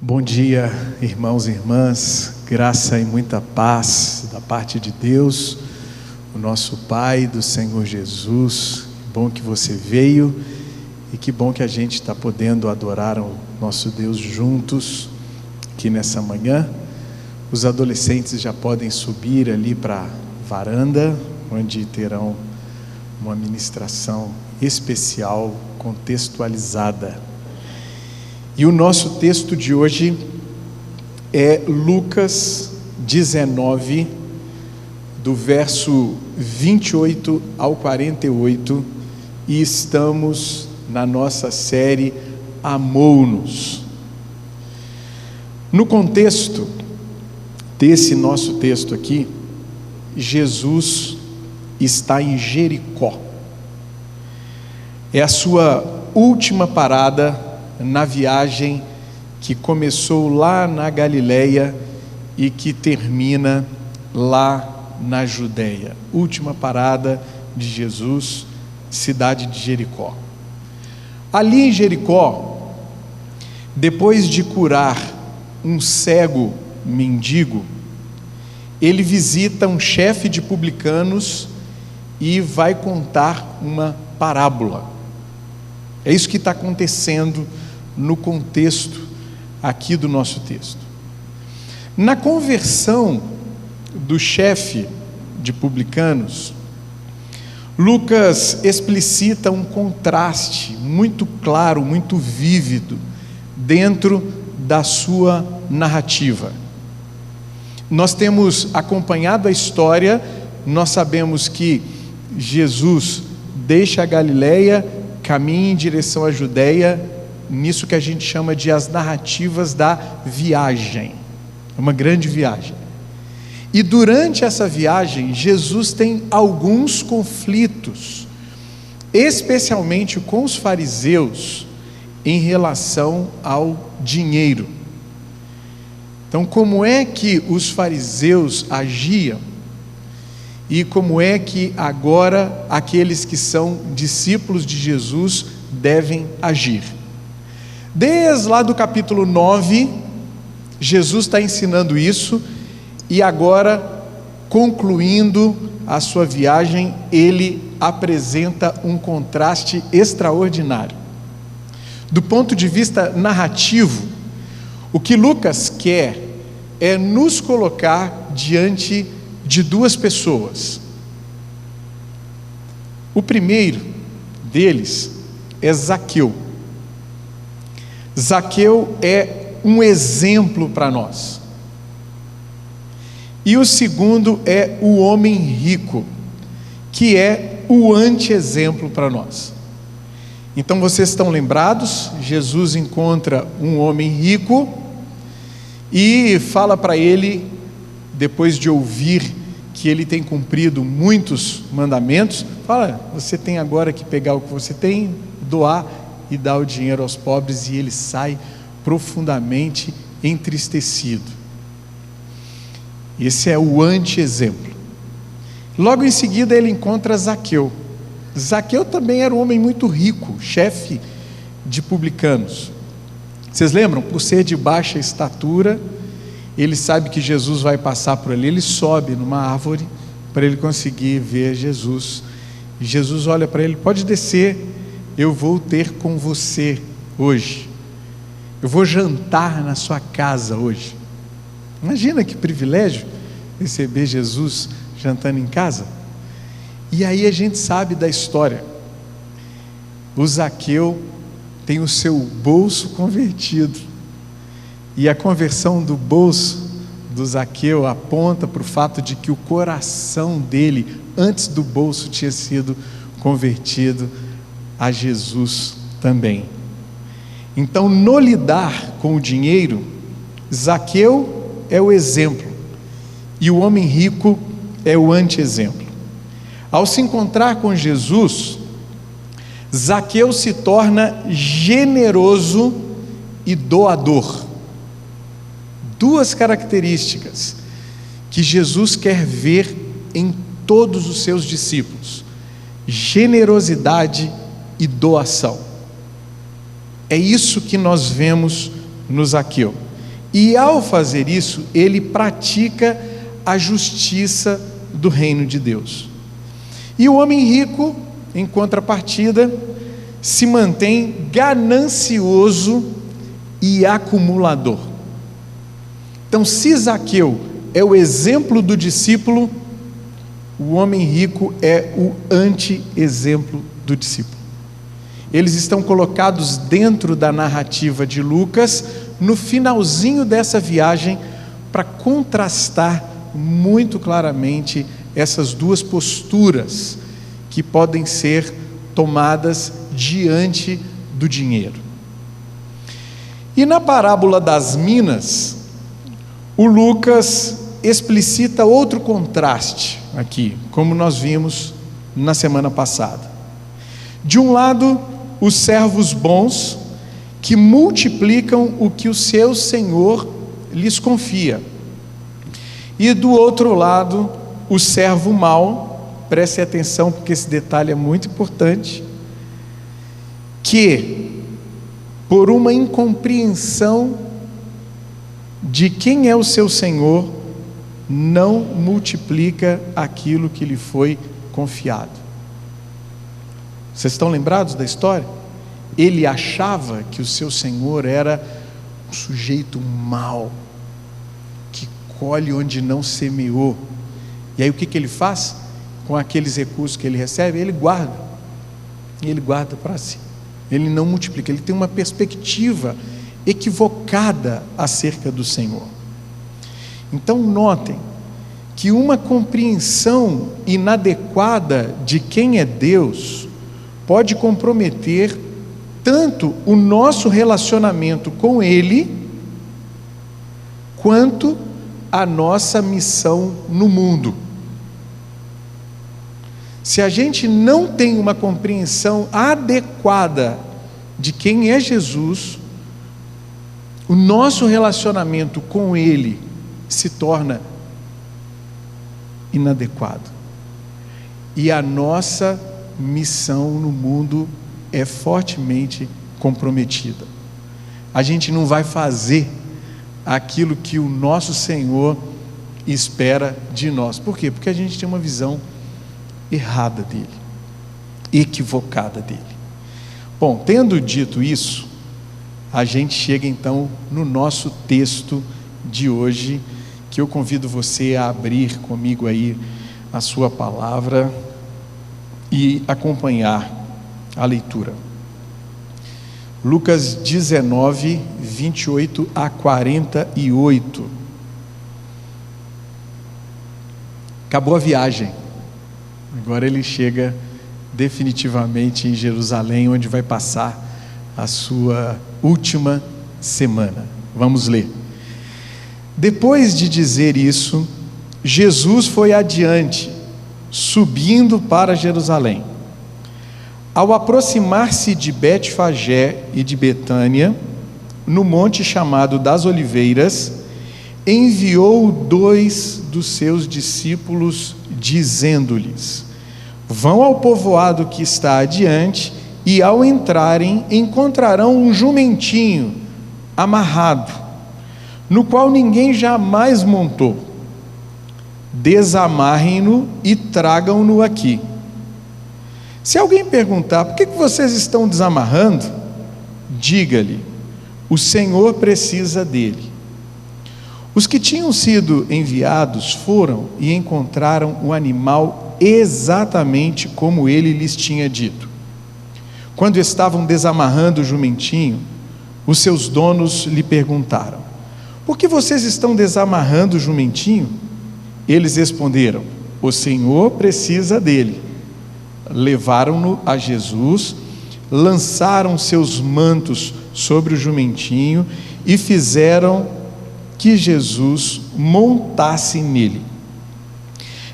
Bom dia, irmãos e irmãs, graça e muita paz da parte de Deus, o nosso Pai, do Senhor Jesus. Que bom que você veio e que bom que a gente está podendo adorar o nosso Deus juntos aqui nessa manhã. Os adolescentes já podem subir ali para a varanda, onde terão uma ministração especial, contextualizada. E o nosso texto de hoje é Lucas 19, do verso 28 ao 48, e estamos na nossa série Amou-nos. No contexto desse nosso texto aqui, Jesus está em Jericó. É a sua última parada na viagem que começou lá na Galileia e que termina lá na Judeia. Última parada de Jesus, cidade de Jericó. Ali em Jericó, depois de curar um cego mendigo, ele visita um chefe de publicanos e vai contar uma parábola. É isso que está acontecendo no contexto aqui do nosso texto. Na conversão do chefe de publicanos, Lucas explicita um contraste muito claro, muito vívido dentro da sua narrativa. Nós temos acompanhado a história, nós sabemos que Jesus deixa a Galileia, caminha em direção à Judeia, nisso que a gente chama de as narrativas da viagem, uma grande viagem. E durante essa viagem, Jesus tem alguns conflitos, especialmente com os fariseus, em relação ao dinheiro. Então, como é que os fariseus agiam e como é que agora aqueles que são discípulos de Jesus devem agir? Desde lá do capítulo 9, Jesus está ensinando isso, e agora, concluindo a sua viagem, ele apresenta um contraste extraordinário. Do ponto de vista narrativo, o que Lucas quer é nos colocar diante de duas pessoas. O primeiro deles é Zaqueu. Zaqueu é um exemplo para nós. E o segundo é o homem rico, que é o anti-exemplo para nós. Então vocês estão lembrados? Jesus encontra um homem rico e fala para ele, depois de ouvir que ele tem cumprido muitos mandamentos, fala: você tem agora que pegar o que você tem, doar e dar o dinheiro aos pobres. E ele sai profundamente entristecido. Esse é o anti-exemplo. Logo em seguida ele encontra Zaqueu. Zaqueu também era um homem muito rico, chefe de publicanos. Vocês lembram? Por ser de baixa estatura, ele sabe que Jesus vai passar por ali, ele sobe numa árvore para ele conseguir ver Jesus. E Jesus olha para ele: pode descer, eu vou ter com você hoje, eu vou jantar na sua casa hoje. Imagina que privilégio receber Jesus jantando em casa. E aí a gente sabe da história. O Zaqueu tem o seu bolso convertido, e a conversão do bolso do Zaqueu aponta para o fato de que o coração dele, antes do bolso, tinha sido convertido a Jesus também. Então, no lidar com o dinheiro, Zaqueu é o exemplo e o homem rico é o anti-exemplo. Ao se encontrar com Jesus, Zaqueu se torna generoso e doador. Duas características que Jesus quer ver em todos os seus discípulos: generosidade e doação. É isso que nós vemos no Zaqueu. E ao fazer isso, ele pratica a justiça do reino de Deus. E o homem rico, em contrapartida, se mantém ganancioso e acumulador. Então, se Zaqueu é o exemplo do discípulo, o homem rico é o anti-exemplo do discípulo. Eles estão colocados dentro da narrativa de Lucas, no finalzinho dessa viagem, para contrastar muito claramente essas duas posturas que podem ser tomadas diante do dinheiro. E na parábola das minas, o Lucas explicita outro contraste aqui, como nós vimos na semana passada. De um lado, os servos bons, que multiplicam o que o seu Senhor lhes confia. E do outro lado, o servo mau, preste atenção porque esse detalhe é muito importante, que por uma incompreensão de quem é o seu Senhor, não multiplica aquilo que lhe foi confiado. Vocês estão lembrados da história? Ele achava que o seu Senhor era um sujeito mau, que colhe onde não semeou. E aí o que ele faz? Com aqueles recursos que ele recebe, ele guarda para si. Ele não multiplica, ele tem uma perspectiva equivocada acerca do Senhor. Então notem que uma compreensão inadequada de quem é Deus pode comprometer tanto o nosso relacionamento com Ele, quanto a nossa missão no mundo. Se a gente não tem uma compreensão adequada de quem é Jesus, o nosso relacionamento com Ele se torna inadequado. E a nossa missão no mundo é fortemente comprometida. A gente não vai fazer aquilo que o nosso Senhor espera de nós. Por quê? Porque a gente tem uma visão errada dele, equivocada dele. Bom, tendo dito isso, a gente chega então no nosso texto de hoje, que eu convido você a abrir comigo aí a sua palavra e acompanhar a leitura. Lucas 19, 28 a 48. Acabou a viagem. Agora ele chega definitivamente em Jerusalém, onde vai passar a sua última semana. Vamos ler. Depois de dizer isso, Jesus foi adiante, subindo para Jerusalém. Ao aproximar-se de Betfagé e de Betânia, no monte chamado das Oliveiras, enviou 2 dos seus discípulos, dizendo-lhes: vão ao povoado que está adiante, e ao entrarem encontrarão um jumentinho amarrado, no qual ninguém jamais montou. Desamarrem-no e tragam-no aqui. Se alguém perguntar: por que vocês estão desamarrando? Diga-lhe: o Senhor precisa dele. Os que tinham sido enviados foram e encontraram o animal exatamente como ele lhes tinha dito. Quando estavam desamarrando o jumentinho, os seus donos lhe perguntaram: por que vocês estão desamarrando o jumentinho? Eles responderam: o Senhor precisa dele. Levaram-no a Jesus, lançaram seus mantos sobre o jumentinho e fizeram que Jesus montasse nele.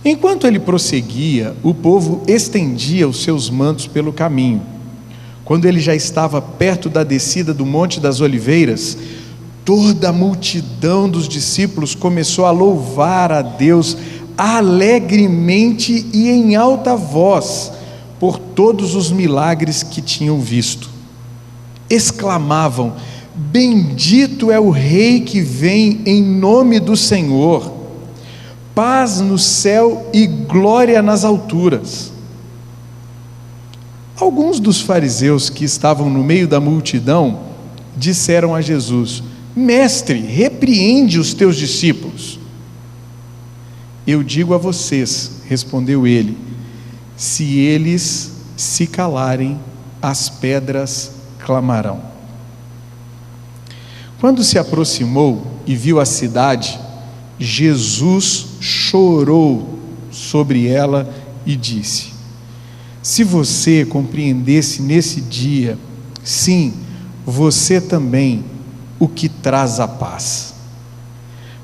Enquanto ele prosseguia, o povo estendia os seus mantos pelo caminho. Quando ele já estava perto da descida do Monte das Oliveiras, toda a multidão dos discípulos começou a louvar a Deus alegremente e em alta voz por todos os milagres que tinham visto. Exclamavam: Bendito é o Rei que vem em nome do Senhor. Paz no céu e glória nas alturas. Alguns dos fariseus que estavam no meio da multidão disseram a Jesus: Mestre, repreende os teus discípulos. Eu digo a vocês, respondeu ele, se eles se calarem, as pedras clamarão. Quando se aproximou e viu a cidade, Jesus chorou sobre ela e disse: se você compreendesse nesse dia, sim, você também, o que traz a paz.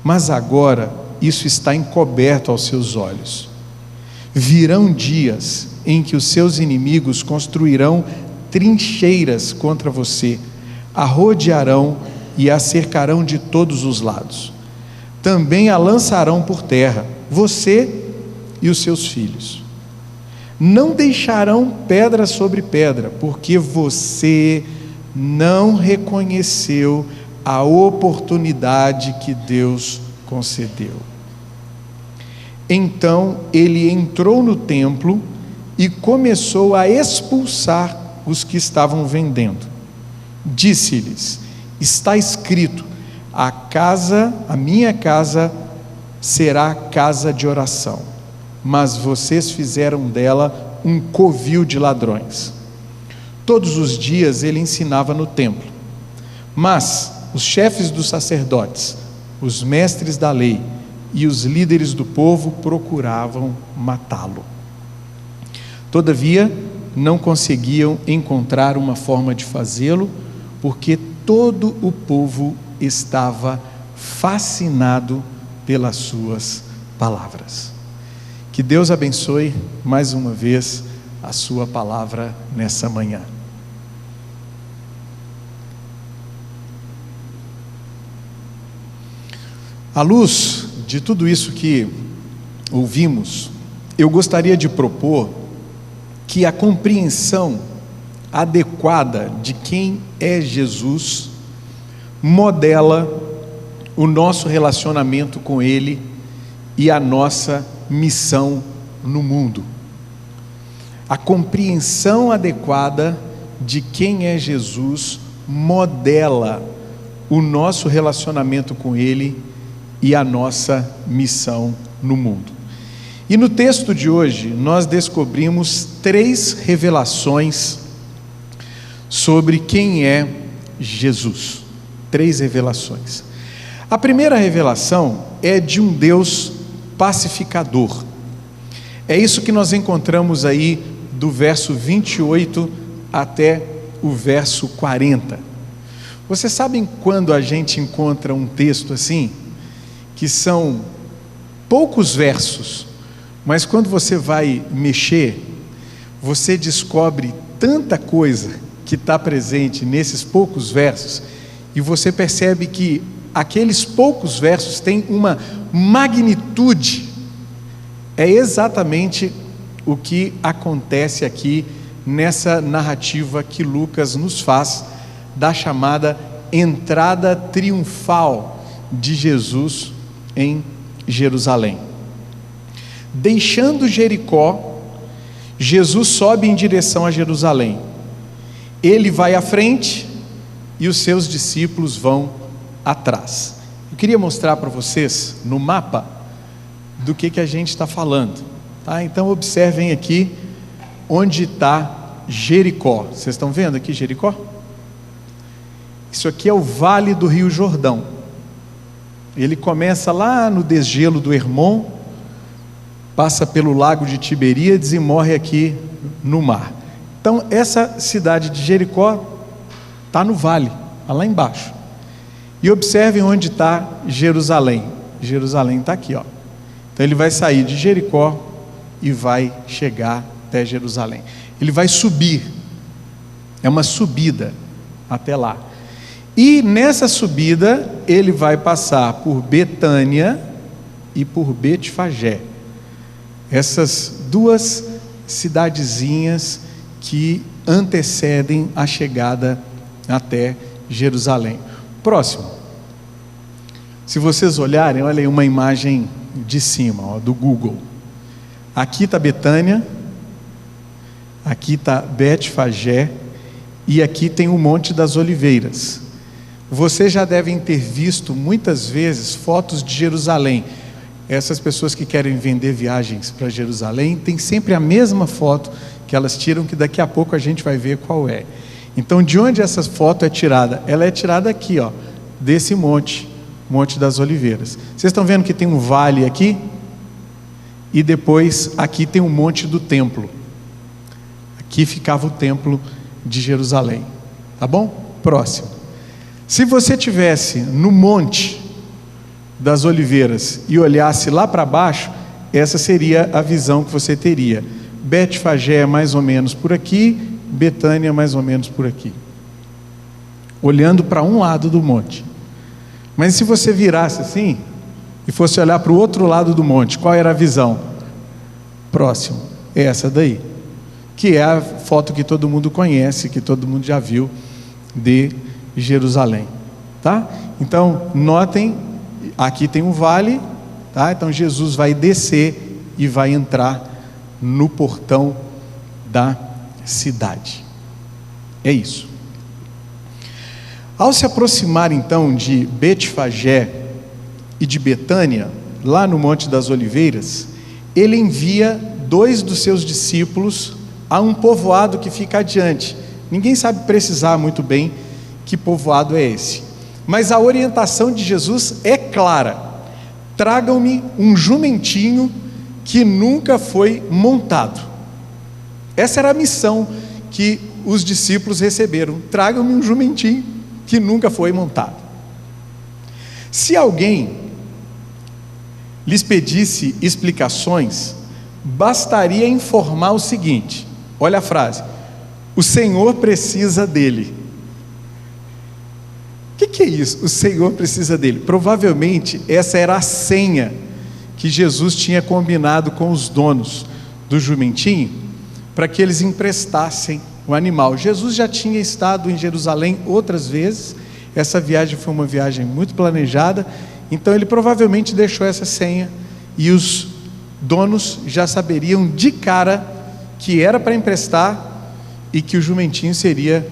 Mas agora isso está encoberto aos seus olhos. Virão dias em que os seus inimigos construirão trincheiras contra você, a rodearão e a cercarão de todos os lados. Também a lançarão por terra, você e os seus filhos. Não deixarão pedra sobre pedra, porque você não reconheceu a oportunidade que Deus concedeu. Então ele entrou no templo e começou a expulsar os que estavam vendendo. Disse-lhes: está escrito, a minha casa será casa de oração, mas vocês fizeram dela um covil de ladrões. Todos os dias ele ensinava no templo, mas os chefes dos sacerdotes, os mestres da lei e os líderes do povo procuravam matá-lo. Todavia, não conseguiam encontrar uma forma de fazê-lo, porque todo o povo estava fascinado pelas suas palavras. Que Deus abençoe mais uma vez a sua palavra nessa manhã. À luz de tudo isso que ouvimos, eu gostaria de propor que a compreensão adequada de quem é Jesus modela o nosso relacionamento com Ele e a nossa missão no mundo. A compreensão adequada de quem é Jesus modela o nosso relacionamento com Ele e a nossa missão no mundo. E no texto de hoje nós descobrimos 3 revelações sobre quem é Jesus. 3 revelações. A primeira revelação é de um Deus pacificador. É isso que nós encontramos aí do verso 28 até o verso 40. Vocês sabem quando a gente encontra um texto assim, que são poucos versos, mas quando você vai mexer, você descobre tanta coisa que está presente nesses poucos versos, e você percebe que aqueles poucos versos têm uma magnitude. É exatamente o que acontece aqui nessa narrativa que Lucas nos faz da chamada entrada triunfal de Jesus em Jerusalém. Deixando Jericó, Jesus sobe em direção a Jerusalém. Ele vai à frente e os seus discípulos vão atrás. Eu queria mostrar para vocês no mapa do que a gente está falando, tá? Então observem aqui onde está Jericó. Vocês estão vendo aqui Jericó? Isso aqui é o Vale do Rio Jordão. Ele começa lá no desgelo do Hermon, passa pelo lago de Tiberíades e morre aqui no mar. Então essa cidade de Jericó está no vale, lá embaixo. E observem onde está Jerusalém. Jerusalém está aqui, ó. Então ele vai sair de Jericó e vai chegar até Jerusalém. Ele vai subir, é uma subida até lá. E nessa subida ele vai passar por Betânia e por Betfagé. Essas 2 cidadezinhas que antecedem a chegada até Jerusalém. Próximo. Se vocês olharem, olha aí uma imagem de cima, ó, do Google. Aqui está Betânia, aqui está Betfagé, e aqui tem o Monte das Oliveiras. Vocês já devem ter visto muitas vezes fotos de Jerusalém. Essas pessoas que querem vender viagens para Jerusalém, tem sempre a mesma foto que elas tiram, que daqui a pouco a gente vai ver qual é. Então, de onde essa foto é tirada? Ela é tirada aqui, ó, desse monte, Monte das Oliveiras. Vocês estão vendo que tem um vale aqui? E depois aqui tem o Monte do Templo. Aqui ficava o Templo de Jerusalém. Tá bom? Próximo. Se você estivesse no Monte das Oliveiras e olhasse lá para baixo, essa seria a visão que você teria. Betfagé é mais ou menos por aqui, Betânia é mais ou menos por aqui. Olhando para um lado do monte. Mas se você virasse assim e fosse olhar para o outro lado do monte, qual era a visão? Próximo, é essa daí, que é a foto que todo mundo conhece, que todo mundo já viu de Jerusalém, tá? Então, notem, aqui tem um vale, tá? Então Jesus vai descer e vai entrar no portão da cidade. É isso. Ao se aproximar então de Betfagé e de Betânia, lá no Monte das Oliveiras, ele envia 2 dos seus discípulos a um povoado que fica adiante. Ninguém sabe precisar muito bem que povoado é esse, mas a orientação de Jesus é clara: tragam-me um jumentinho que nunca foi montado. Essa era a missão que os discípulos receberam: tragam-me um jumentinho que nunca foi montado. Se alguém lhes pedisse explicações, bastaria informar o seguinte, olha a frase: o Senhor precisa dele. O que é isso? O Senhor precisa dele. Provavelmente essa era a senha que Jesus tinha combinado com os donos do jumentinho, para que eles emprestassem o animal. Jesus já tinha estado em Jerusalém outras vezes, essa viagem foi uma viagem muito planejada, então ele provavelmente deixou essa senha, e os donos já saberiam de cara que era para emprestar, e que o jumentinho seria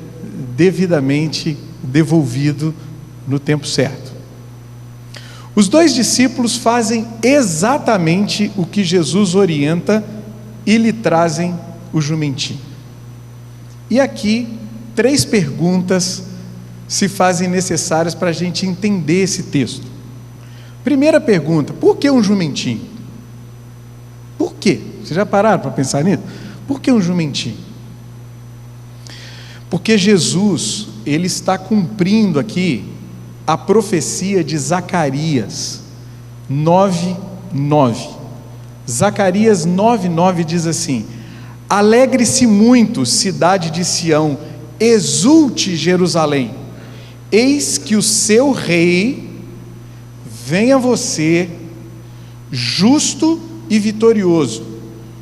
devidamente devolvido no tempo certo. Os 2 discípulos fazem exatamente o que Jesus orienta e lhe trazem o jumentinho. E aqui 3 perguntas se fazem necessárias para a gente entender esse texto. Primeira pergunta: por que um jumentinho? Por quê? Vocês já pararam para pensar nisso? Por que um jumentinho? Porque Jesus, ele está cumprindo aqui a profecia de Zacarias 9:9. Zacarias 9:9 diz assim: alegre-se muito, cidade de Sião, exulte Jerusalém, eis que o seu rei vem a você, justo e vitorioso,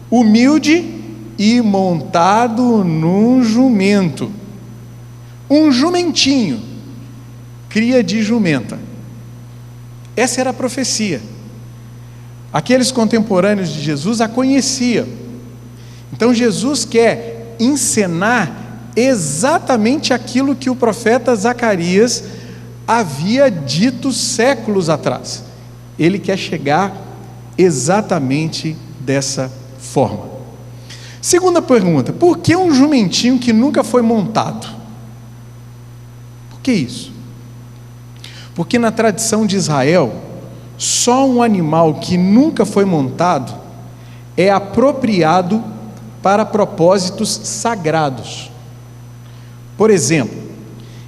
humilde e montado num jumento. Um jumentinho, cria de jumenta. Essa era a profecia. Aqueles contemporâneos de Jesus a conheciam. Então Jesus quer encenar exatamente aquilo que o profeta Zacarias havia dito séculos atrás. Ele quer chegar exatamente dessa forma. Segunda pergunta: por que um jumentinho que nunca foi montado? Por que isso? Porque na tradição de Israel, só um animal que nunca foi montado é apropriado para propósitos sagrados. Por exemplo,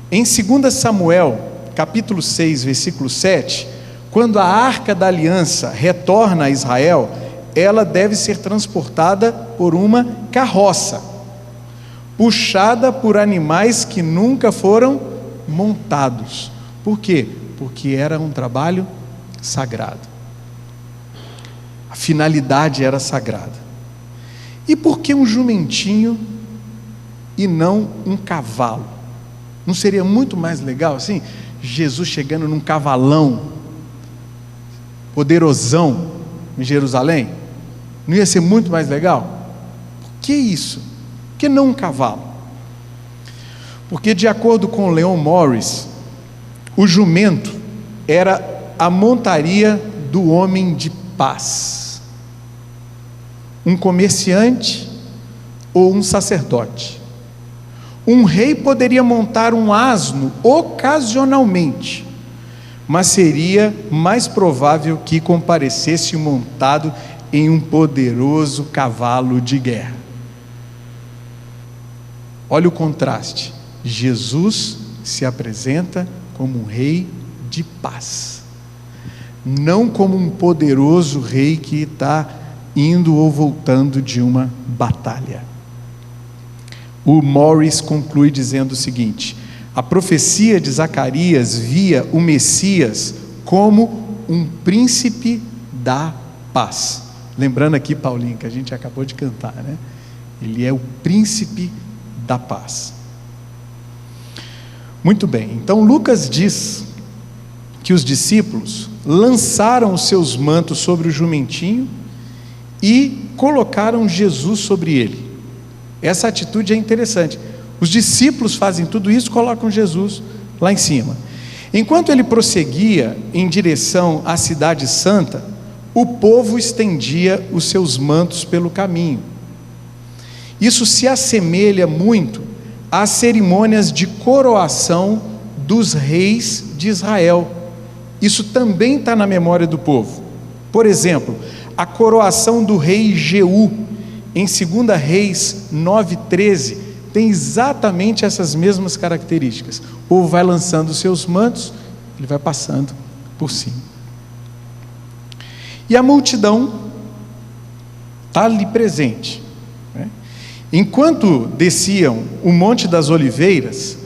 em 2 Samuel, capítulo 6, versículo 7, quando a Arca da Aliança retorna a Israel, ela deve ser transportada por uma carroça, puxada por animais que nunca foram montados. Por quê? Porque era um trabalho sagrado. A finalidade era sagrada. E por que um jumentinho e não um cavalo? Não seria muito mais legal assim? Jesus chegando num cavalão, poderosão, em Jerusalém? Não ia ser muito mais legal? Por que isso? Por que não um cavalo? Porque, de acordo com Leon Morris, o jumento era a montaria do homem de paz, um comerciante ou um sacerdote. Um rei poderia montar um asno ocasionalmente, mas seria mais provável que comparecesse montado em um poderoso cavalo de guerra. Olha o contraste. Jesus se apresenta como um rei de paz, não como um poderoso rei que está indo ou voltando de uma batalha. O Morris conclui dizendo o seguinte: a profecia de Zacarias via o Messias como um príncipe da paz. Lembrando aqui, Paulinho, que a gente acabou de cantar, né? Ele é o príncipe da paz. Muito bem, então Lucas diz que os discípulos lançaram os seus mantos sobre o jumentinho e colocaram Jesus sobre ele. Essa atitude é interessante. Os discípulos fazem tudo isso, colocam Jesus lá em cima. Enquanto ele prosseguia em direção à cidade santa, o povo estendia os seus mantos pelo caminho. Isso se assemelha muito às cerimônias de coroação dos reis de Israel. Isso também está na memória do povo. Por exemplo, a coroação do rei Jeú, em 2 Reis 9:13, tem exatamente essas mesmas características. O povo vai lançando os seus mantos, ele vai passando por cima. E a multidão está ali presente, né? Enquanto desciam o Monte das Oliveiras,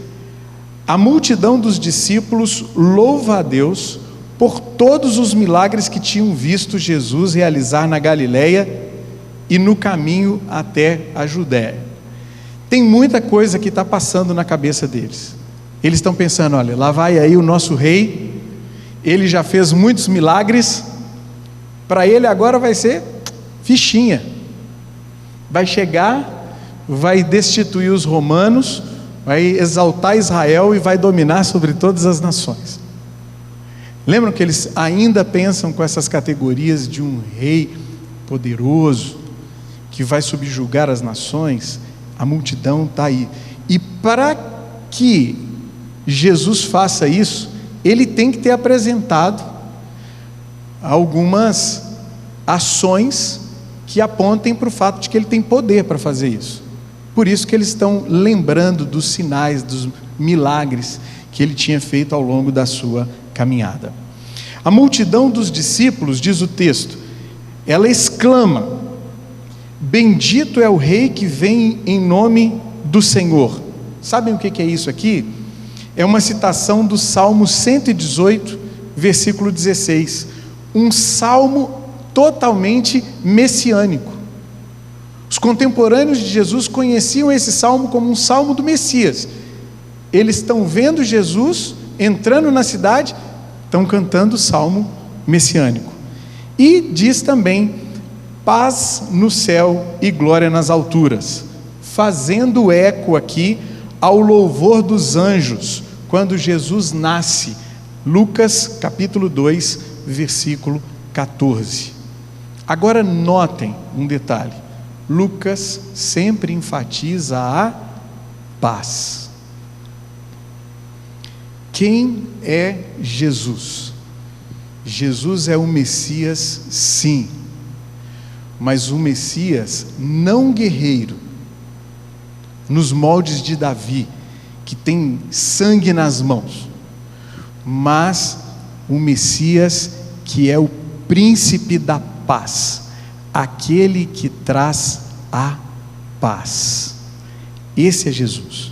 a multidão dos discípulos louva a Deus por todos os milagres que tinham visto Jesus realizar na Galileia e no caminho até a Judéia. Tem muita coisa que está passando na cabeça deles. Eles estão pensando: olha, lá vai aí o nosso rei, ele já fez muitos milagres, para ele agora vai ser fichinha, vai chegar, vai destituir os romanos, vai exaltar Israel e vai dominar sobre todas as nações. Lembram que eles ainda pensam com essas categorias de um rei poderoso, que vai subjugar as nações? A multidão está aí. E para que Jesus faça isso, ele tem que ter apresentado algumas ações que apontem para o fato de que ele tem poder para fazer isso. Por isso que eles estão lembrando dos sinais, dos milagres que ele tinha feito ao longo da sua caminhada. A multidão dos discípulos, diz o texto, ela exclama: bendito é o rei que vem em nome do Senhor. Sabem o que é isso aqui? É uma citação do Salmo 118, versículo 16, um salmo totalmente messiânico. Os contemporâneos de Jesus conheciam esse salmo como um salmo do Messias. Eles estão vendo Jesus entrando na cidade, estão cantando o salmo messiânico. E diz também: paz no céu e glória nas alturas, fazendo eco aqui ao louvor dos anjos, quando Jesus nasce. Lucas capítulo 2, versículo 14. Agora notem um detalhe: Lucas sempre enfatiza a paz. Quem é Jesus? Jesus é o Messias, sim, mas o Messias não guerreiro, nos moldes de Davi, que tem sangue nas mãos, mas o Messias que é o príncipe da paz, aquele que traz a paz. Esse é Jesus.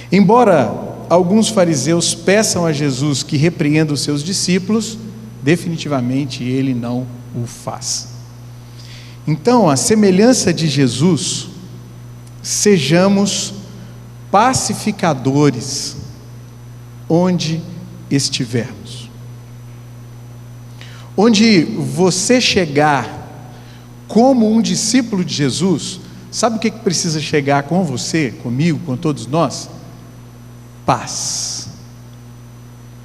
Embora alguns fariseus peçam a Jesus que repreenda os seus discípulos, definitivamente ele não o faz. Então, a semelhança de Jesus, sejamos pacificadores aonde estivermos. Onde você chegar como um discípulo de Jesus, sabe o que precisa chegar com você, comigo, com todos nós? Paz.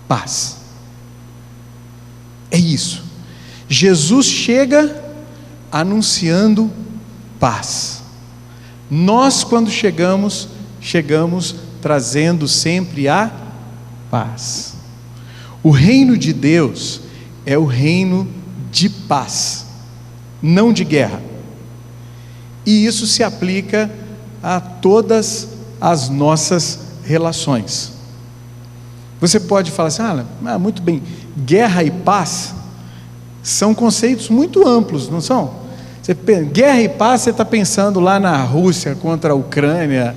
Paz. É isso. Jesus chega anunciando paz. Nós, quando chegamos trazendo sempre a paz. O reino de Deus é o reino de paz, não de guerra. E isso se aplica a todas as nossas relações. Você pode falar assim: muito bem, guerra e paz são conceitos muito amplos, não são? Guerra e paz, você está pensando lá na Rússia contra a Ucrânia,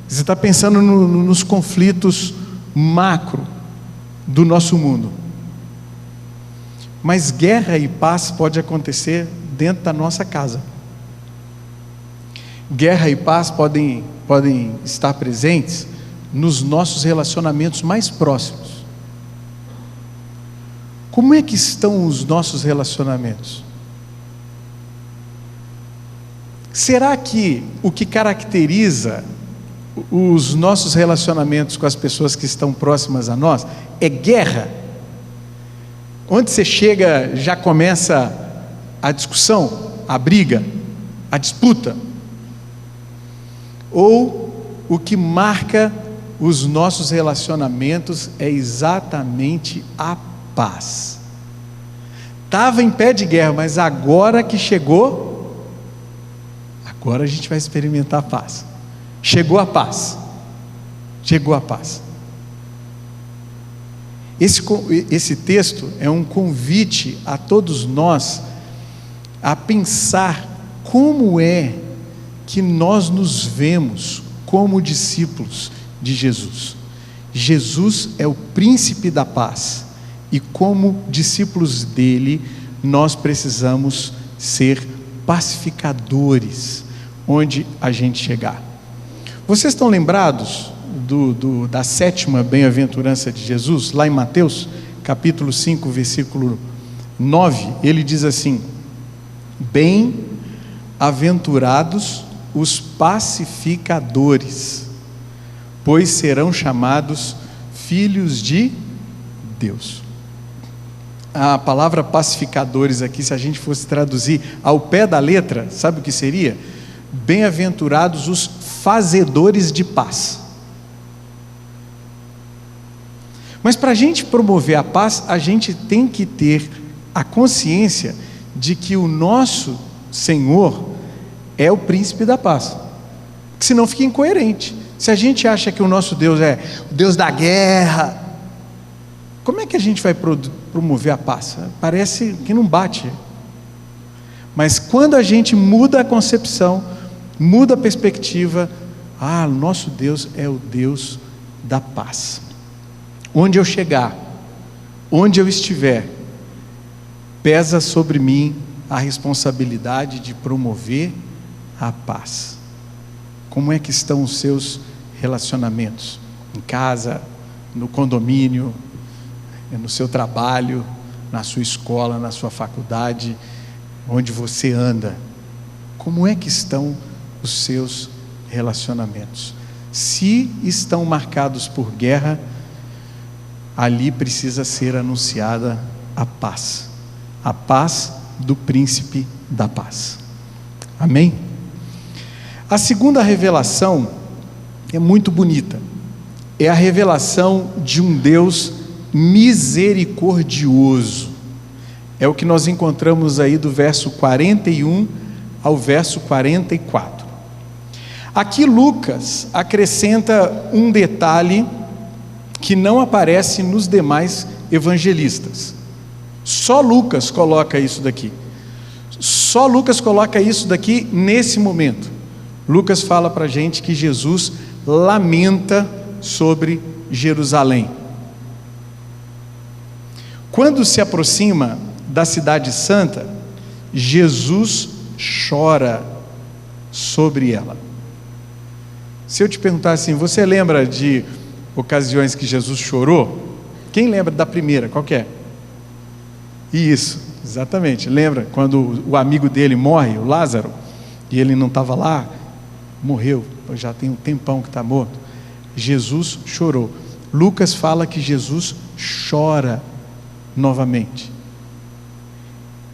você está pensando nos conflitos macro do nosso mundo. Mas guerra e paz pode acontecer dentro da nossa casa. Guerra e paz podem estar presentes nos nossos relacionamentos mais próximos. Como é que estão os nossos relacionamentos? Será que o que caracteriza os nossos relacionamentos com as pessoas que estão próximas a nós é guerra? Onde você chega já começa a discussão, a briga, a disputa? Ou o que marca os nossos relacionamentos é exatamente a paz? Estava em pé de guerra, mas agora que chegou, agora a gente vai experimentar a paz. Chegou a paz. Chegou a paz. Esse texto é um convite a todos nós a pensar como é que nós nos vemos como discípulos de Jesus. Jesus é o príncipe da paz, e como discípulos dele, nós precisamos ser pacificadores onde a gente chegar. Vocês estão lembrados da sétima bem-aventurança de Jesus? Lá em Mateus, capítulo 5, versículo 9, ele diz assim: bem-aventurados os pacificadores, pois serão chamados filhos de Deus. A palavra pacificadores aqui, se a gente fosse traduzir ao pé da letra, sabe o que seria? Bem-aventurados os fazedores de paz. Mas para a gente promover a paz, a gente tem que ter a consciência de que o nosso Senhor é o príncipe da paz, porque senão fica incoerente. Se a gente acha que o nosso Deus é o Deus da guerra, como é que a gente vai promover a paz? Parece que não bate. Mas quando a gente muda a concepção, muda a perspectiva, nosso Deus é o Deus da paz. Onde eu chegar, onde eu estiver, pesa sobre mim a responsabilidade de promover a paz. Como é que estão os seus relacionamentos? Em casa, no condomínio, no seu trabalho, na sua escola, na sua faculdade, onde você anda. Como é que estão os seus relacionamentos? Se estão marcados por guerra, ali precisa ser anunciada a paz do príncipe da paz. Amém? A segunda revelação é muito bonita. É a revelação de um Deus misericordioso. É o que nós encontramos aí do verso 41 ao verso 44. Aqui Lucas acrescenta um detalhe que não aparece nos demais evangelistas. Só Lucas coloca isso daqui. Só Lucas coloca isso daqui nesse momento. Lucas fala para a gente que Jesus lamenta sobre Jerusalém. Quando se aproxima da cidade santa, Jesus chora sobre ela. Se eu te perguntar assim, você lembra de ocasiões que Jesus chorou? Quem lembra da primeira? Qual que é? Isso, exatamente. Lembra quando o amigo dele morre, o Lázaro, e ele não estava lá? Morreu, já tem um tempão que está morto. Jesus chorou. Lucas fala que Jesus chora novamente.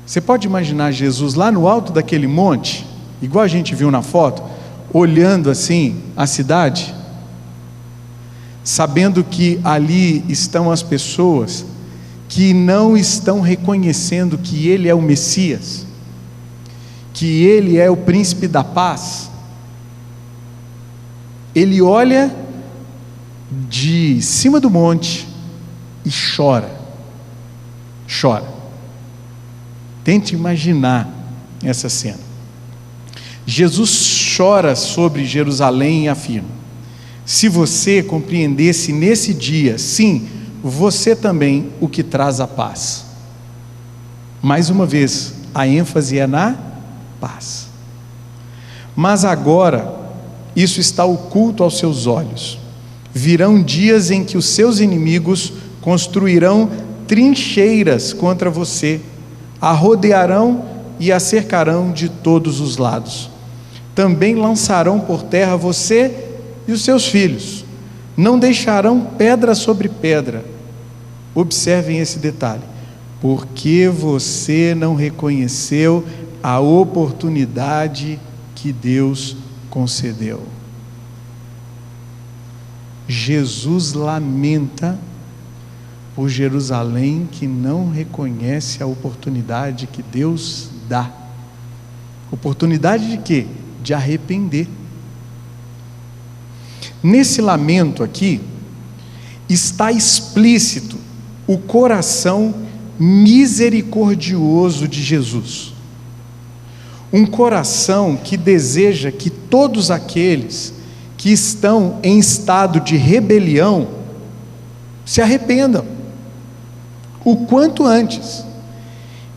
Você pode imaginar Jesus lá no alto daquele monte, igual a gente viu na foto, olhando assim a cidade, sabendo que ali estão as pessoas que não estão reconhecendo que Ele é o Messias, que Ele é o príncipe da paz. Ele olha de cima do monte e chora. Tente imaginar essa cena. Jesus chora sobre Jerusalém e afirma: se você compreendesse nesse dia, sim, você também o que traz a paz. Mais uma vez, a ênfase é na paz. Mas agora, isso está oculto aos seus olhos. Virão dias em que os seus inimigos construirão trincheiras contra você, a rodearão e a cercarão de todos os lados. Também lançarão por terra você e os seus filhos. Não deixarão pedra sobre pedra. Observem esse detalhe. Porque você não reconheceu a oportunidade que Deus concedeu. Jesus lamenta por Jerusalém que não reconhece a oportunidade que Deus dá. Oportunidade de quê? De arrepender. Nesse lamento aqui, está explícito o coração misericordioso de Jesus. Um coração que deseja que todos aqueles que estão em estado de rebelião se arrependam o quanto antes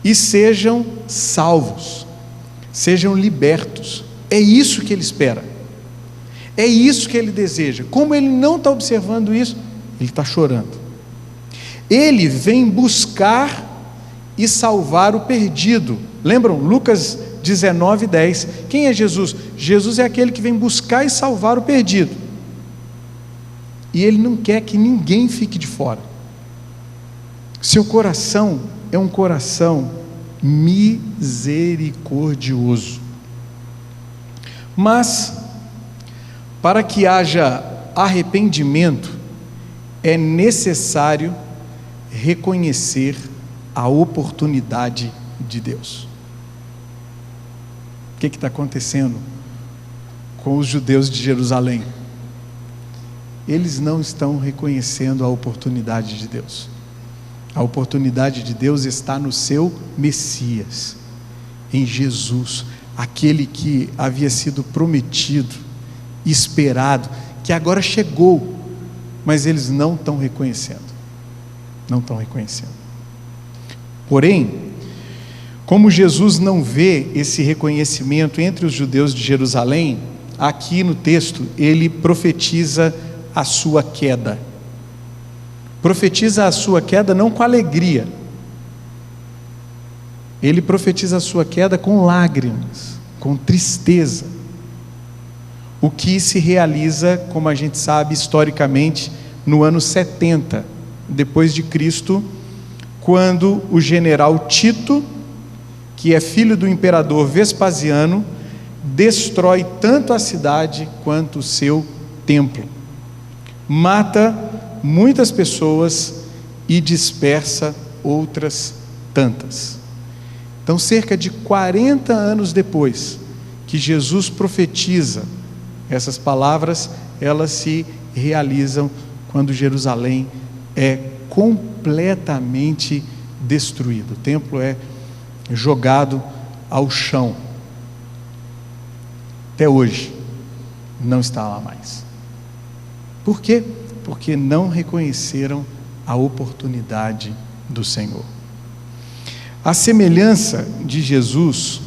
e sejam salvos, sejam libertos. É isso que ele espera, é isso que ele deseja. Como ele não está observando isso, ele está chorando. Ele vem buscar e salvar o perdido. Lembram? Lucas 19:10. Quem é Jesus? Jesus é aquele que vem buscar e salvar o perdido. E ele não quer que ninguém fique de fora. Seu coração é um coração misericordioso. Mas, para que haja arrependimento, é necessário reconhecer a oportunidade de Deus. O que está acontecendo com os judeus de Jerusalém? Eles não estão reconhecendo a oportunidade de Deus. A oportunidade de Deus está no seu Messias, em Jesus, aquele que havia sido prometido, esperado, que agora chegou, mas eles não estão reconhecendo. Não estão reconhecendo. Porém, como Jesus não vê esse reconhecimento entre os judeus de Jerusalém, aqui no texto ele profetiza a sua queda. Profetiza a sua queda não com alegria, ele profetiza a sua queda com lágrimas, com tristeza, o que se realiza, como a gente sabe historicamente, no ano 70 depois de Cristo, quando o general Tito, que é filho do imperador Vespasiano, destrói tanto a cidade quanto o seu templo, mata muitas pessoas e dispersa outras tantas. Então, cerca de 40 anos depois que Jesus profetiza essas palavras, elas se realizam quando Jerusalém é completamente destruído. O templo é jogado ao chão. Até hoje não está lá mais. Por quê? Porque não reconheceram a oportunidade do Senhor. A semelhança de Jesus,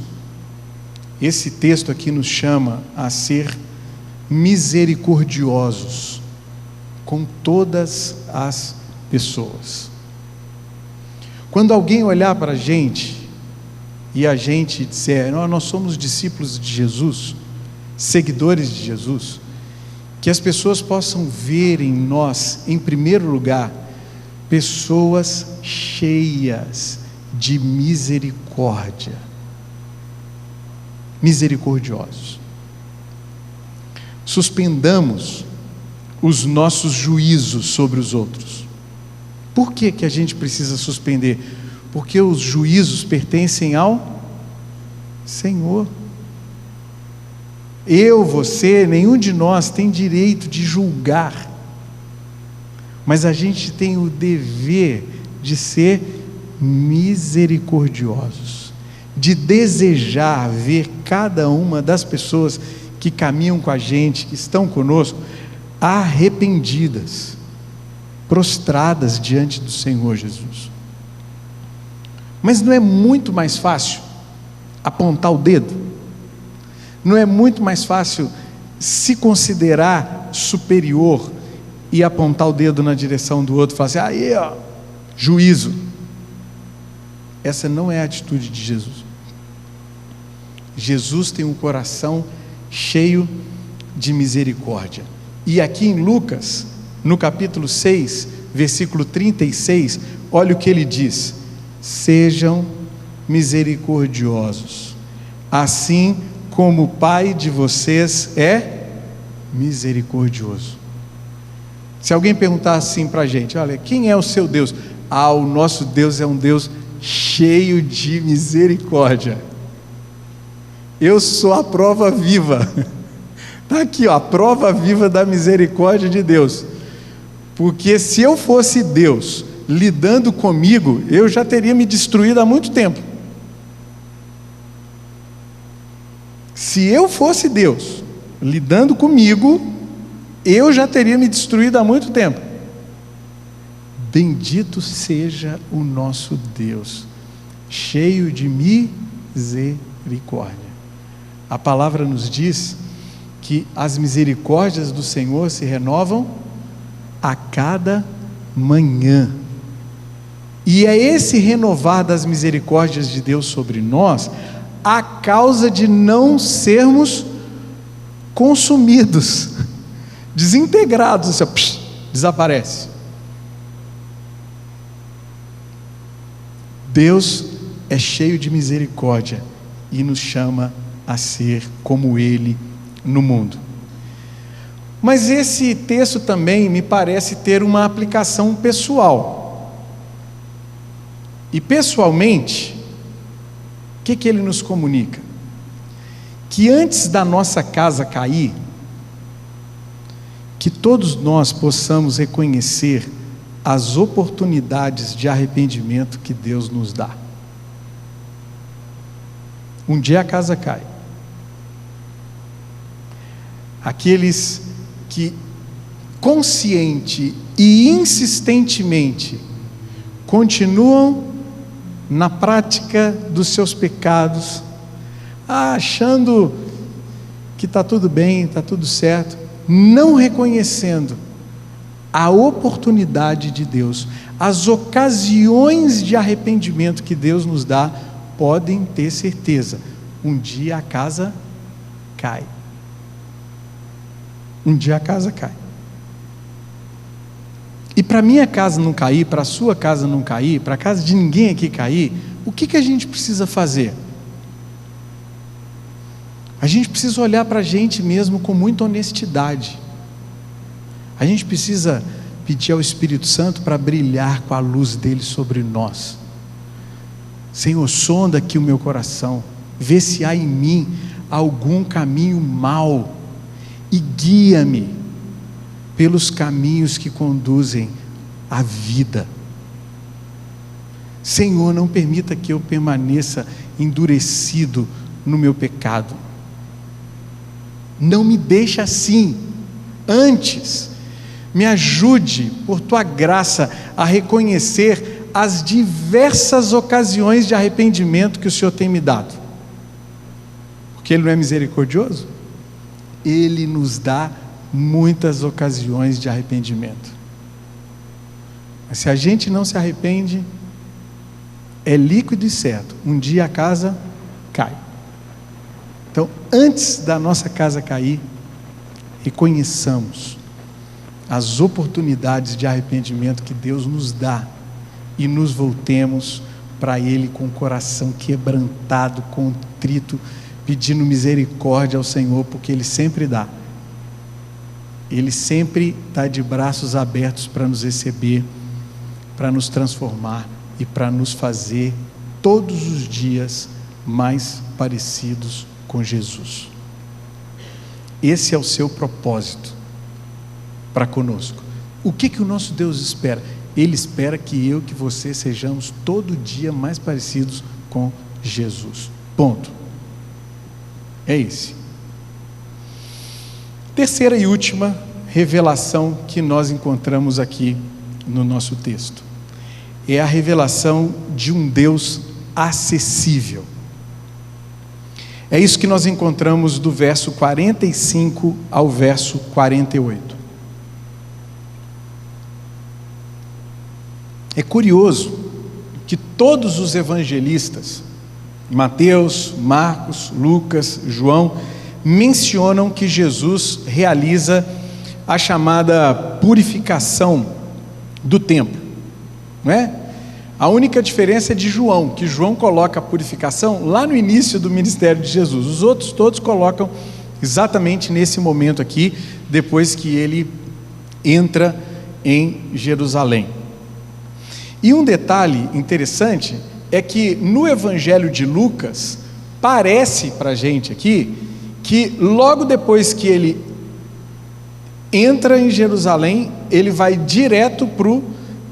esse texto aqui nos chama a ser misericordiosos com todas as pessoas. Quando alguém olhar para a gente e a gente disser, nós somos discípulos de Jesus, seguidores de Jesus, que as pessoas possam ver em nós, em primeiro lugar, pessoas cheias de misericórdia, misericordiosos. Suspendamos os nossos juízos sobre os outros. Por que que a gente precisa suspender? Porque os juízos pertencem ao Senhor. Eu, você, nenhum de nós tem direito de julgar, mas a gente tem o dever de ser misericordiosos, de desejar ver cada uma das pessoas que caminham com a gente, que estão conosco, arrependidas, prostradas diante do Senhor Jesus. Mas não é muito mais fácil apontar o dedo? Não é muito mais fácil se considerar superior e apontar o dedo na direção do outro e falar assim, aí ó, juízo? Essa não é a atitude de Jesus. Jesus tem um coração cheio de misericórdia. E aqui em Lucas, no capítulo 6, versículo 36, olha o que ele diz: sejam misericordiosos, assim como o Pai de vocês é misericordioso. Se alguém perguntar assim para a gente, olha, quem é o seu Deus? O nosso Deus é um Deus cheio de misericórdia. Eu sou a prova viva. Está aqui, ó, a prova viva da misericórdia de Deus. Porque se eu fosse Deus lidando comigo, eu já teria me destruído há muito tempo. Se eu fosse Deus lidando comigo, eu já teria me destruído há muito tempo. Bendito seja o nosso Deus, cheio de misericórdia. A palavra nos diz que as misericórdias do Senhor se renovam a cada manhã. E é esse renovar das misericórdias de Deus sobre nós a causa de não sermos consumidos, desintegrados, desaparece. Deus é cheio de misericórdia e nos chama a ser como Ele no mundo. Mas esse texto também me parece ter uma aplicação pessoal. E pessoalmente, o que ele nos comunica? Que antes da nossa casa cair, que todos nós possamos reconhecer as oportunidades de arrependimento que Deus nos dá. Um dia a casa cai. Aqueles que consciente e insistentemente continuam na prática dos seus pecados, achando que está tudo bem, está tudo certo, não reconhecendo a oportunidade de Deus, as ocasiões de arrependimento que Deus nos dá, podem ter certeza, um dia a casa cai. Um dia a casa cai. E para a minha casa não cair, para a sua casa não cair, para a casa de ninguém aqui cair, o que a gente precisa fazer? A gente precisa olhar para a gente mesmo com muita honestidade. A gente precisa pedir ao Espírito Santo para brilhar com a luz dele sobre nós. Senhor, sonda aqui o meu coração, vê se há em mim algum caminho mau e guia-me pelos caminhos que conduzem à vida. Senhor, não permita que eu permaneça endurecido no meu pecado. Não me deixe assim. Antes, me ajude, por tua graça, a reconhecer as diversas ocasiões de arrependimento que o Senhor tem me dado. Porque Ele não é misericordioso? Ele nos dá muitas ocasiões de arrependimento. Mas se a gente não se arrepende, é líquido e certo, um dia a casa cai. Então, antes da nossa casa cair, reconheçamos as oportunidades de arrependimento que Deus nos dá e nos voltemos para Ele com o coração quebrantado, contrito, pedindo misericórdia ao Senhor, porque Ele sempre dá. Ele sempre está de braços abertos para nos receber, para nos transformar e para nos fazer todos os dias mais parecidos com Jesus. Esse é o seu propósito para conosco. O que o nosso Deus espera? Ele espera que eu, que você sejamos todo dia mais parecidos com Jesus. Ponto. É esse. Terceira e última revelação que nós encontramos aqui no nosso texto. É a revelação de um Deus acessível. É isso que nós encontramos do verso 45 ao verso 48. É curioso que todos os evangelistas, Mateus, Marcos, Lucas, João, mencionam que Jesus realiza a chamada purificação do templo, não é? A única diferença é de João, que João coloca a purificação lá no início do ministério de Jesus. Os outros todos colocam exatamente nesse momento aqui, depois que ele entra em Jerusalém. E um detalhe interessante é que no Evangelho de Lucas, parece para a gente aqui, que logo depois que ele entra em Jerusalém, ele vai direto para o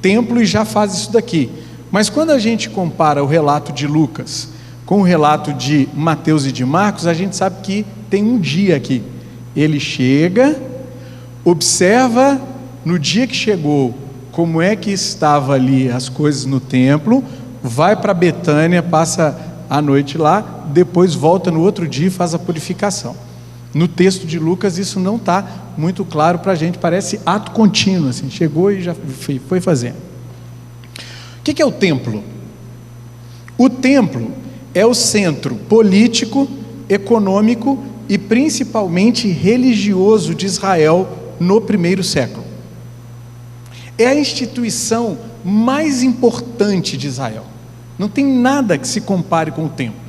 templo e já faz isso daqui. Mas quando a gente compara o relato de Lucas com o relato de Mateus e de Marcos, a gente sabe que tem um dia aqui. Ele chega, observa no dia que chegou como é que estava ali as coisas no templo, vai para Betânia, passa a noite lá, depois volta no outro dia e faz a purificação. No texto de Lucas isso não está muito claro para a gente, parece ato contínuo, assim, chegou e já foi fazendo. O que é o templo? O templo é o centro político, econômico e principalmente religioso de Israel no primeiro século. É a instituição mais importante de Israel. Não tem nada que se compare com o templo.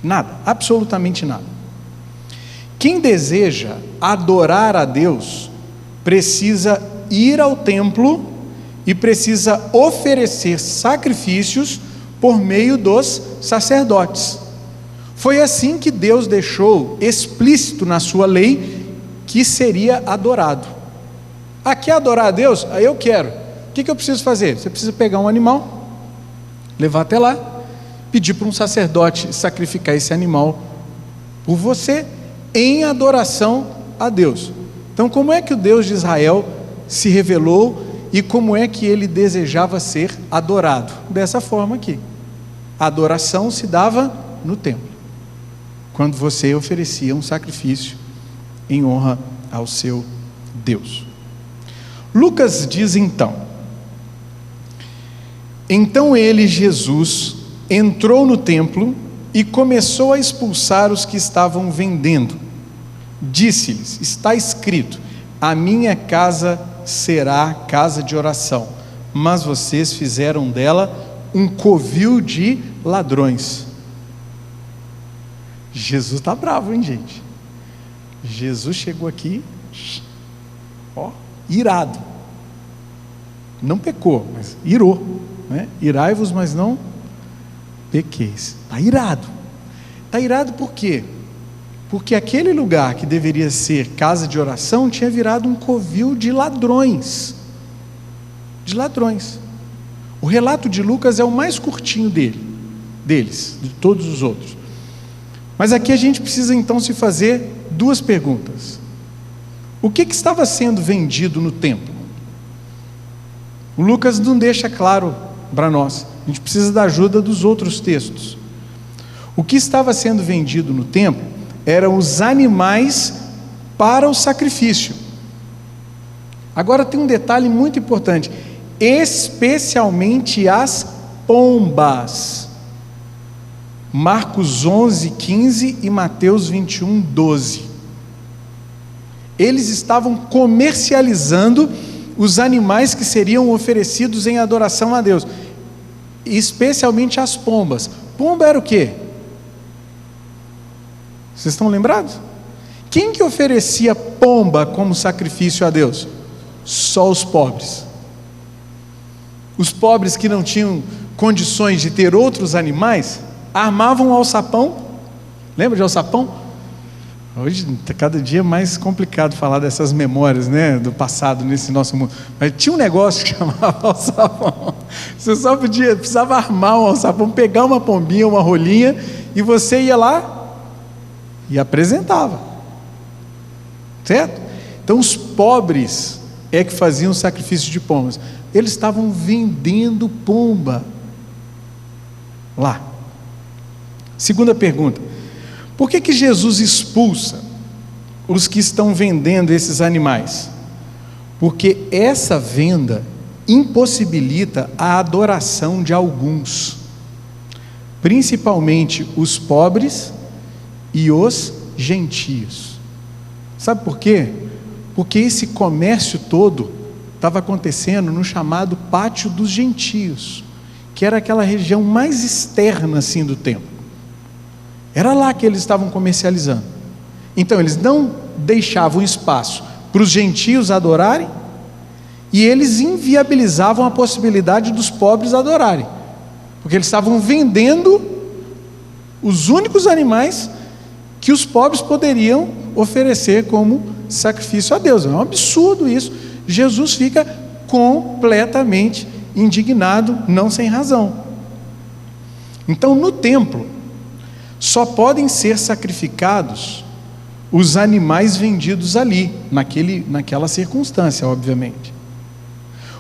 Nada, absolutamente nada. Quem deseja adorar a Deus precisa ir ao templo e precisa oferecer sacrifícios por meio dos sacerdotes. Foi assim que Deus deixou explícito na sua lei que seria adorado. Quer adorar a Deus? Aí eu quero. O que eu preciso fazer? Você precisa pegar um animal, levar até lá, pedir para um sacerdote sacrificar esse animal por você, em adoração a Deus. Então, como é que o Deus de Israel se revelou e como é que ele desejava ser adorado? Dessa forma aqui. A adoração se dava no templo, quando você oferecia um sacrifício em honra ao seu Deus. Lucas diz então ele, Jesus, entrou no templo e começou a expulsar os que estavam vendendo. Disse-lhes: está escrito, a minha casa será casa de oração, mas vocês fizeram dela um covil de ladrões. Jesus está bravo, hein, gente? Jesus chegou aqui, irado. Não pecou, mas irou, né? Irai-vos, mas não pequeis. Está irado. Está irado por quê? Porque aquele lugar que deveria ser casa de oração tinha virado um covil de ladrões. De ladrões. O relato de Lucas é o mais curtinho deles, de todos os outros. Mas aqui a gente precisa então se fazer duas perguntas. O que estava sendo vendido no templo? O Lucas não deixa claro para nós. A gente precisa da ajuda dos outros textos. O que estava sendo vendido no templo eram os animais para o sacrifício. Agora tem um detalhe muito importante: especialmente as pombas. Marcos 11:15 e Mateus 21:12. Eles estavam comercializando os animais que seriam oferecidos em adoração a Deus, especialmente as pombas. Pomba era o quê? Vocês estão lembrados? Quem que oferecia pomba como sacrifício a Deus? Só os pobres. Os pobres que não tinham condições de ter outros animais, armavam um alçapão. Lembra de alçapão? Hoje, cada dia é mais complicado falar dessas memórias, né, do passado nesse nosso mundo. Mas tinha um negócio que chamava alçapão. Você só precisava armar um alçapão, pegar uma pombinha, uma rolinha, e você ia lá e apresentava. Certo? Então os pobres é que faziam o sacrifício de pombas. Eles estavam vendendo pomba lá. Segunda pergunta: por que Jesus expulsa os que estão vendendo esses animais? Porque essa venda impossibilita a adoração de alguns, principalmente os pobres e os gentios. Sabe por quê? Porque esse comércio todo estava acontecendo no chamado Pátio dos Gentios, que era aquela região mais externa assim do templo. Era lá que eles estavam comercializando. Então eles não deixavam espaço para os gentios adorarem, e eles inviabilizavam a possibilidade dos pobres adorarem, porque eles estavam vendendo os únicos animais que os pobres poderiam oferecer como sacrifício a Deus. É um absurdo isso. Jesus fica completamente indignado, não sem razão. Então no templo só podem ser sacrificados os animais vendidos ali, naquela circunstância, obviamente.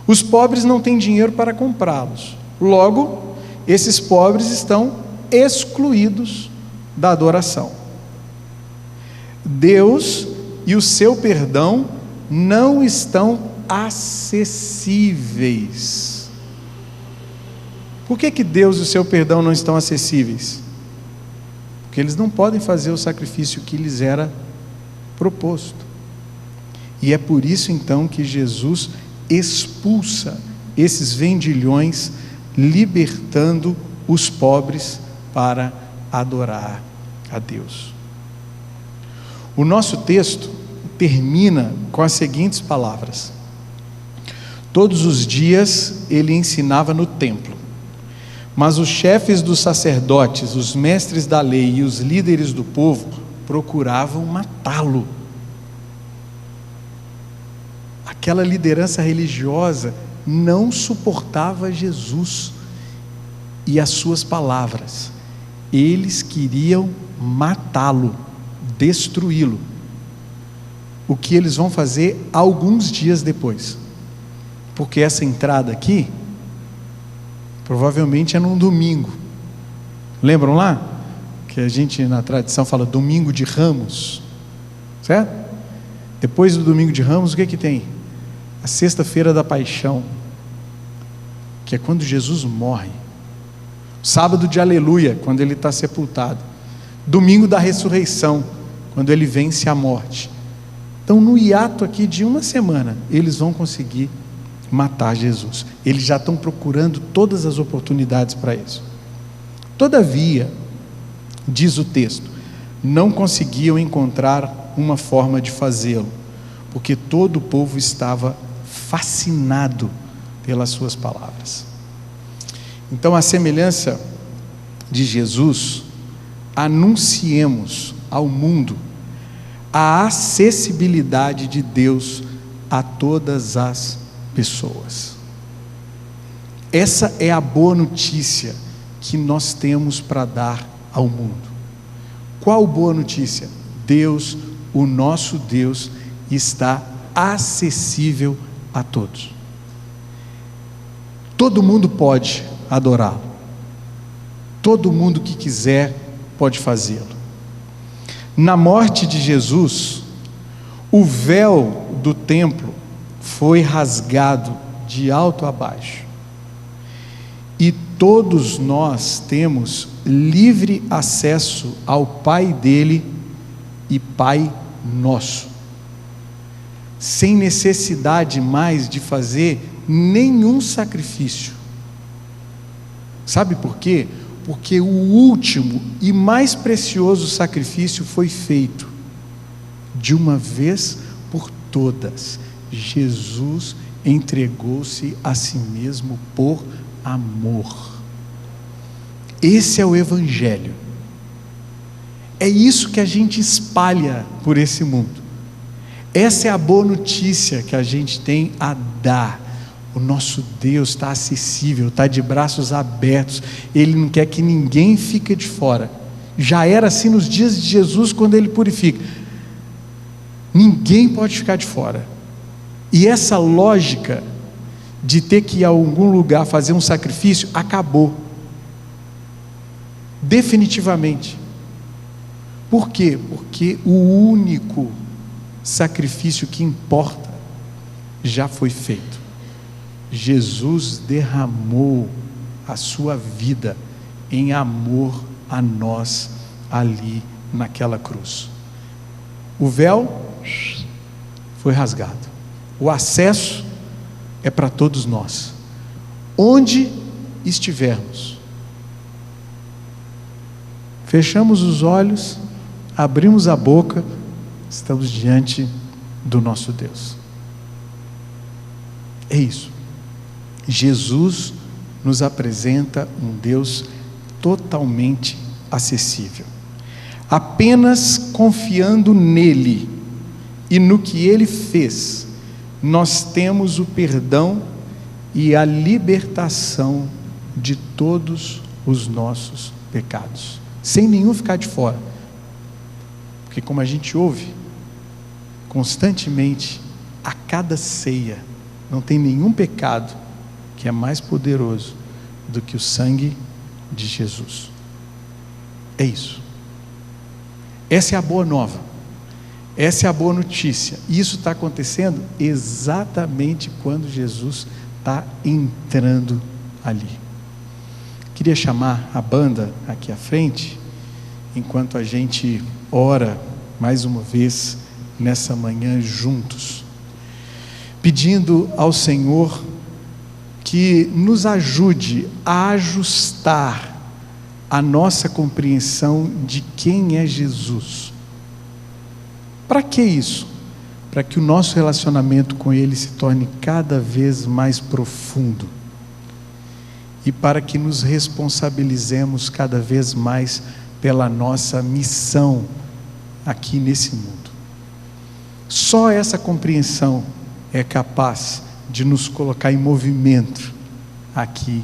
Os pobres não têm dinheiro para comprá-los. Logo, esses pobres estão excluídos da adoração. Deus e o seu perdão não estão acessíveis. Por que Deus e o seu perdão não estão acessíveis? Porque eles não podem fazer o sacrifício que lhes era proposto. E é por isso então que Jesus expulsa esses vendilhões, libertando os pobres para adorar a Deus. O nosso texto termina com as seguintes palavras: todos os dias ele ensinava no templo, mas os chefes dos sacerdotes, os mestres da lei e os líderes do povo procuravam matá-lo. Aquela liderança religiosa não suportava Jesus e as suas palavras. Eles queriam matá-lo, destruí-lo. O que eles vão fazer alguns dias depois, porque essa entrada aqui provavelmente é num domingo. Lembram lá? Que a gente na tradição fala domingo de Ramos, certo? Depois do domingo de Ramos, o que tem? A sexta-feira da paixão, que é quando Jesus morre. Sábado de aleluia, quando ele está sepultado. Domingo da ressurreição, quando ele vence a morte. Então no hiato aqui de uma semana, eles vão conseguir matar Jesus. Eles já estão procurando todas as oportunidades para isso. Todavia, diz o texto, não conseguiam encontrar uma forma de fazê-lo, porque todo o povo estava fascinado pelas suas palavras. Então, à semelhança de Jesus, anunciemos ao mundo a acessibilidade de Deus a todas as pessoas. Essa é a boa notícia que nós temos para dar ao mundo. Qual boa notícia? Deus, o nosso Deus, está acessível a todos. Todo mundo pode adorá-lo. Todo mundo que quiser pode fazê-lo. Na morte de Jesus, O véu do templo foi rasgado de alto a baixo, e todos nós temos livre acesso ao Pai dele e Pai nosso, sem necessidade mais de fazer nenhum sacrifício. Sabe por quê? Porque o último e mais precioso sacrifício foi feito de uma vez por todas. Jesus entregou-se a si mesmo por amor. Esse é o Evangelho. É isso que a gente espalha por esse mundo. Essa é a boa notícia que a gente tem a dar. O nosso Deus está acessível, está de braços abertos. Ele não quer que ninguém fique de fora. Já era assim nos dias de Jesus, quando ele purifica. Ninguém pode ficar de fora. E essa lógica de ter que ir a algum lugar fazer um sacrifício acabou. Definitivamente. Por quê? Porque o único sacrifício que importa já foi feito. Jesus derramou a sua vida em amor a nós ali naquela cruz. O véu foi rasgado. O acesso é para todos nós. Onde estivermos, fechamos os olhos, abrimos a boca, estamos diante do nosso Deus. É isso. Jesus nos apresenta um Deus totalmente acessível. Apenas confiando nele e no que ele fez, nós temos o perdão e a libertação de todos os nossos pecados, sem nenhum ficar de fora. Porque como a gente ouve constantemente, a cada ceia, não tem nenhum pecado que é mais poderoso do que o sangue de Jesus. É isso. Essa é a boa nova. Essa é a boa notícia. E isso está acontecendo exatamente quando Jesus está entrando ali. Queria chamar a banda aqui à frente, enquanto a gente ora mais uma vez nessa manhã juntos, pedindo ao Senhor que nos ajude a ajustar a nossa compreensão de quem é Jesus. Para que isso? Para que o nosso relacionamento com Ele se torne cada vez mais profundo e para que nos responsabilizemos cada vez mais pela nossa missão aqui nesse mundo. Só essa compreensão é capaz de nos colocar em movimento aqui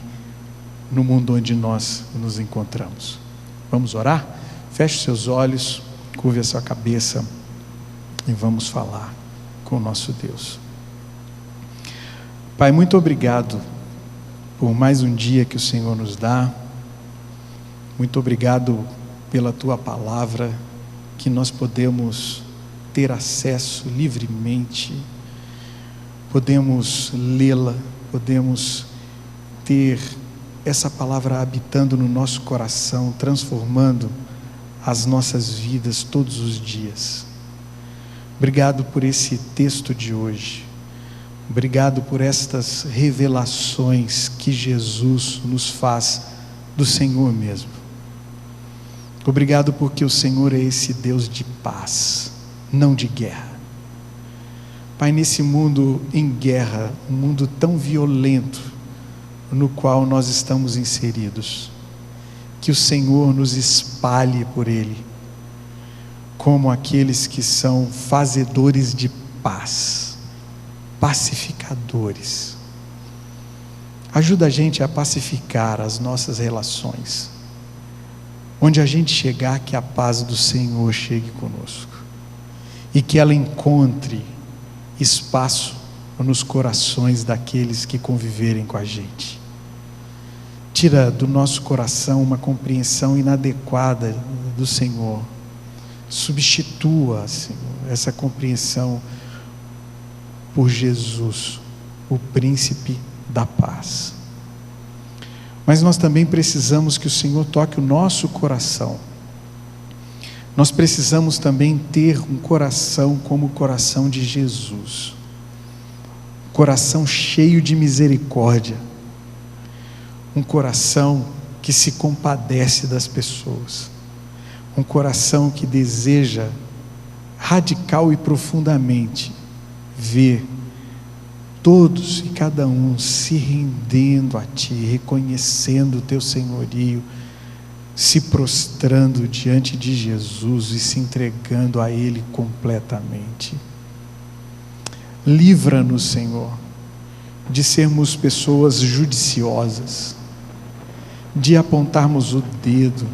no mundo onde nós nos encontramos. Vamos orar? Feche seus olhos, curve a sua cabeça e vamos falar com o nosso Deus. Pai, muito obrigado por mais um dia que o Senhor nos dá. Muito obrigado pela Tua palavra, que nós podemos ter acesso livremente, podemos lê-la, podemos ter essa palavra habitando no nosso coração, transformando as nossas vidas todos os dias. Obrigado por esse texto de hoje. Obrigado por estas revelações que Jesus nos faz do Senhor mesmo. Obrigado porque o Senhor é esse Deus de paz, não de guerra. Pai, nesse mundo em guerra, um mundo tão violento no qual nós estamos inseridos, que o Senhor nos espalhe por ele, como aqueles que são fazedores de paz, pacificadores. Ajuda a gente a pacificar as nossas relações. Onde a gente chegar, que a paz do Senhor chegue conosco e que ela encontre espaço nos corações daqueles que conviverem com a gente. Tira do nosso coração uma compreensão inadequada do Senhor, Substitua, Senhor, essa compreensão por Jesus, o príncipe da paz. Mas nós também precisamos que o Senhor toque o nosso coração. Nós precisamos também ter um coração como o coração de Jesus, coração cheio de misericórdia, um coração que se compadece das pessoas, um coração que deseja radical e profundamente ver todos e cada um se rendendo a Ti, reconhecendo o Teu senhorio, se prostrando diante de Jesus e se entregando a Ele completamente. Livra-nos, Senhor, de sermos pessoas judiciosas, de apontarmos o dedo,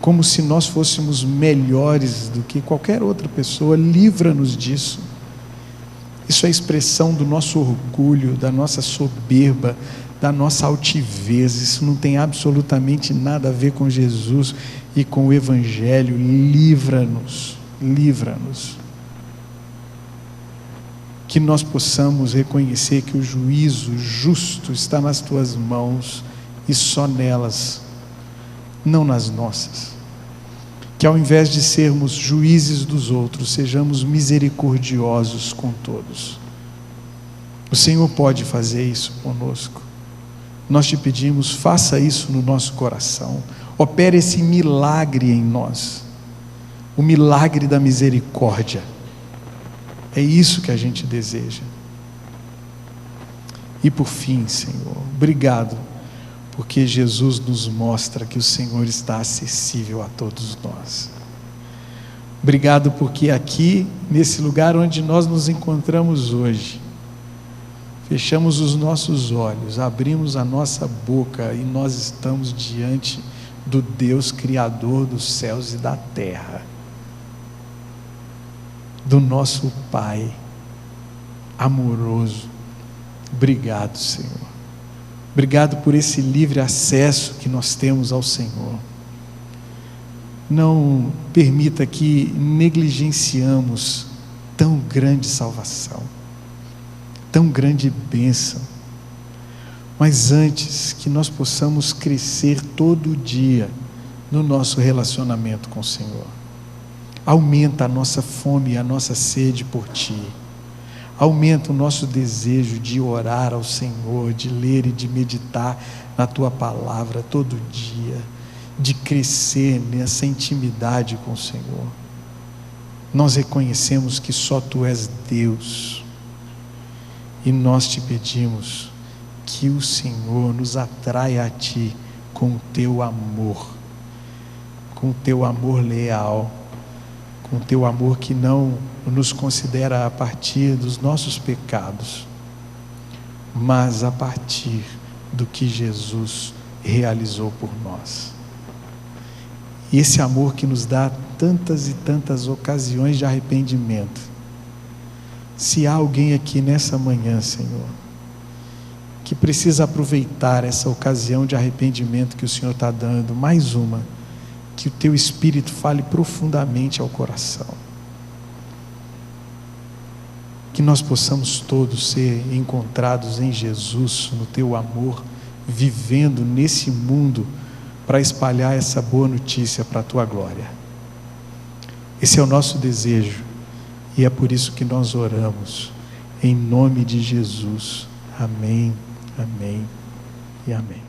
como se nós fôssemos melhores do que qualquer outra pessoa. Livra-nos disso. Isso é expressão do nosso orgulho, da nossa soberba, da nossa altivez. Isso não tem absolutamente nada a ver com Jesus e com o Evangelho. Livra-nos, livra-nos. Que nós possamos reconhecer que o juízo justo está nas Tuas mãos e só nelas, não nas nossas. Que ao invés de sermos juízes dos outros, sejamos misericordiosos com todos. O Senhor pode fazer isso conosco. Nós Te pedimos, faça isso no nosso coração. Opere esse milagre em nós, o milagre da misericórdia. É isso que a gente deseja. E por fim, Senhor, obrigado, porque Jesus nos mostra que o Senhor está acessível a todos nós. Obrigado porque aqui, nesse lugar onde nós nos encontramos hoje, fechamos os nossos olhos, abrimos a nossa boca e nós estamos diante do Deus Criador dos céus e da terra, do nosso Pai amoroso. Obrigado, Senhor. Obrigado por esse livre acesso que nós temos ao Senhor. Não permita que negligenciamos tão grande salvação, tão grande bênção, mas antes que nós possamos crescer todo dia no nosso relacionamento com o Senhor. Aumenta a nossa fome e a nossa sede por Ti. Aumenta o nosso desejo de orar ao Senhor, de ler e de meditar na Tua palavra todo dia, de crescer nessa intimidade com o Senhor. Nós reconhecemos que só Tu és Deus, e nós Te pedimos que o Senhor nos atraia a Ti com o Teu amor leal, com o Teu amor que não nos considera a partir dos nossos pecados, mas a partir do que Jesus realizou por nós. E esse amor que nos dá tantas e tantas ocasiões de arrependimento. Se há alguém aqui nessa manhã, Senhor, que precisa aproveitar essa ocasião de arrependimento que o Senhor está dando, mais uma, que o Teu Espírito fale profundamente ao coração. Que nós possamos todos ser encontrados em Jesus, no Teu amor, vivendo nesse mundo para espalhar essa boa notícia para a Tua glória. Esse é o nosso desejo e é por isso que nós oramos, em nome de Jesus. Amém, amém e amém.